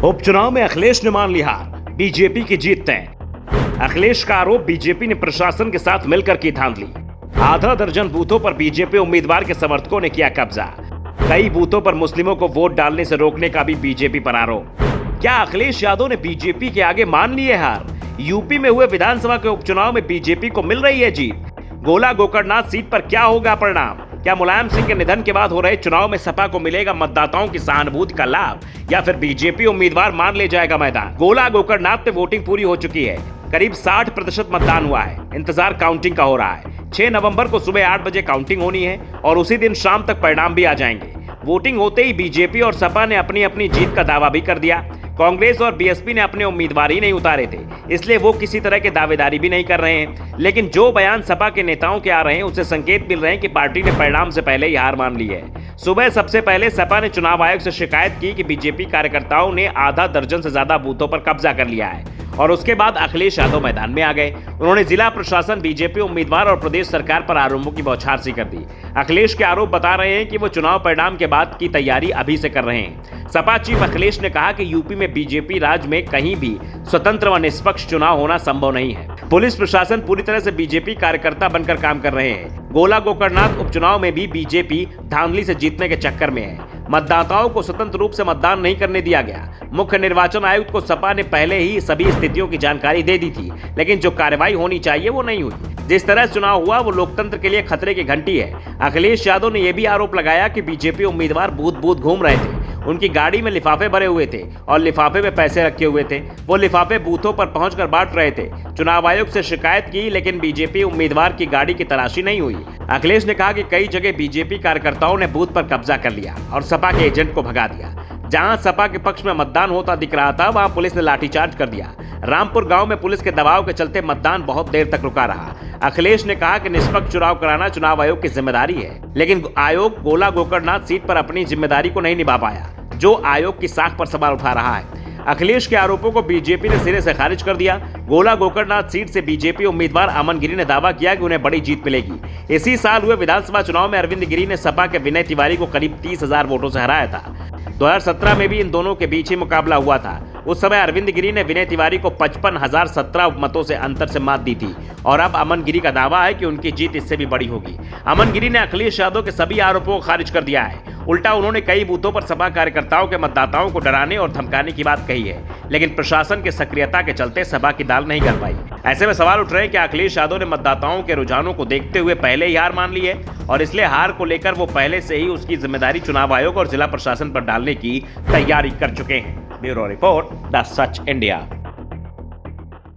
उपचुनाव में अखिलेश ने मान ली हार, बीजेपी की जीत तय। अखिलेश का आरोप, बीजेपी ने प्रशासन के साथ मिलकर की धांधली। आधा दर्जन बूथों पर बीजेपी उम्मीदवार के समर्थकों ने किया कब्जा। कई बूथों पर मुस्लिमों को वोट डालने से रोकने का भी बीजेपी पर आरोप। क्या अखिलेश यादव ने बीजेपी के आगे मान ली है हार? यूपी में हुए विधानसभा के उपचुनाव में बीजेपी को मिल रही है जीत। गोला गोकर्णनाथ सीट पर क्या होगा परिणाम? क्या मुलायम सिंह के निधन के बाद हो रहे चुनाव में सपा को मिलेगा मतदाताओं की सहानुभूति का लाभ, या फिर बीजेपी उम्मीदवार मान ले जाएगा मैदान? गोला गोकर्णनाथ में वोटिंग पूरी हो चुकी है। करीब 60% मतदान हुआ है। इंतजार काउंटिंग का हो रहा है। 6 नवंबर को सुबह 8 बजे काउंटिंग होनी है और उसी दिन शाम तक परिणाम भी आ जाएंगे। वोटिंग होते ही बीजेपी और सपा ने अपनी अपनी जीत का दावा भी कर दिया। कांग्रेस और बीएसपी ने अपने उम्मीदवार ही नहीं उतारे थे, इसलिए वो किसी तरह की दावेदारी भी नहीं कर रहे हैं। लेकिन जो बयान सपा के नेताओं के आ रहे हैं, उससे संकेत मिल रहे हैं कि पार्टी ने परिणाम से पहले ही हार मान ली है। सुबह सबसे पहले सपा ने चुनाव आयोग से शिकायत की कि बीजेपी कार्यकर्ताओं ने आधा दर्जन से ज्यादा बूथों पर कब्जा कर लिया है, और उसके बाद अखिलेश यादव मैदान में आ गए। उन्होंने जिला प्रशासन, बीजेपी उम्मीदवार और प्रदेश सरकार पर आरोपों की बौछार सी कर दी। अखिलेश के आरोप बता रहे हैं कि वो चुनाव परिणाम के बाद की तैयारी अभी से कर रहे हैं। सपा चीफ अखिलेश ने कहा कि यूपी में बीजेपी राज में कहीं भी स्वतंत्र व निष्पक्ष चुनाव होना संभव नहीं है। पुलिस प्रशासन पूरी तरह से बीजेपी कार्यकर्ता बनकर काम कर रहे हैं। गोला गोकर्णनाथ उपचुनाव में भी बीजेपी धांधली से जीतने के चक्कर में है। मतदाताओं को स्वतंत्र रूप से मतदान नहीं करने दिया गया। मुख्य निर्वाचन आयुक्त को सपा ने पहले ही सभी स्थितियों की जानकारी दे दी थी, लेकिन जो कार्रवाई होनी चाहिए वो नहीं हुई। जिस तरह चुनाव हुआ वो लोकतंत्र के लिए खतरे की घंटी है। अखिलेश यादव ने यह भी आरोप लगाया कि बीजेपी उम्मीदवार बूथ बूथ घूम रहे थे। उनकी गाड़ी में लिफाफे भरे हुए थे और लिफाफे में पैसे रखे हुए थे। वो लिफाफे बूथों पर पहुंचकर बांट रहे थे। चुनाव आयोग से शिकायत की, लेकिन बीजेपी उम्मीदवार की गाड़ी की तलाशी नहीं हुई। अखिलेश ने कहा कि कई जगह बीजेपी कार्यकर्ताओं ने बूथ पर कब्जा कर लिया और सपा के एजेंट को भगा दिया। जहां सपा के पक्ष में मतदान होता दिख रहा था, वहां पुलिस ने लाठीचार्ज कर दिया। रामपुर गांव में पुलिस के दबाव के चलते मतदान बहुत देर तक रुका रहा। अखिलेश ने कहा कि निष्पक्ष चुनाव कराना चुनाव आयोग की जिम्मेदारी है, लेकिन आयोग गोला गोकर्णनाथ सीट पर अपनी जिम्मेदारी को नहीं निभा पाया, जो आयोग की साख पर सवाल उठा रहा है। अखिलेश के आरोपों को बीजेपी ने सिरे से खारिज कर दिया। गोला गोकर्णनाथ सीट से बीजेपी उम्मीदवार अमन गिरी ने दावा किया कि उन्हें बड़ी जीत मिलेगी। इसी साल हुए विधानसभा चुनाव में अरविंद गिरी ने सपा के विनय तिवारी को करीब 30,000 वोटों से हराया था। 2017 में भी इन दोनों के बीच ही मुकाबला हुआ था। उस समय अरविंद गिरी ने विनय तिवारी को 55,017 मतों से अंतर से मात दी थी, और अब अमन गिरी का दावा है कि उनकी जीत इससे भी बड़ी होगी। अमन गिरी ने अखिलेश यादव के सभी आरोपों को खारिज कर दिया है। उल्टा उन्होंने कई बूथों पर सपा कार्यकर्ताओं के मतदाताओं को डराने और धमकाने की बात कही है, लेकिन प्रशासन की सक्रियता के चलते सपा की दाल नहीं कर पाई। ऐसे में सवाल उठ रहे हैं कि अखिलेश यादव ने मतदाताओं के रुझानों को देखते हुए पहले ही हार मान ली है, और इसलिए हार को लेकर वो पहले से ही उसकी जिम्मेदारी चुनाव आयोग और जिला प्रशासन पर डालने की तैयारी कर चुके हैं। Bureau report, the such India.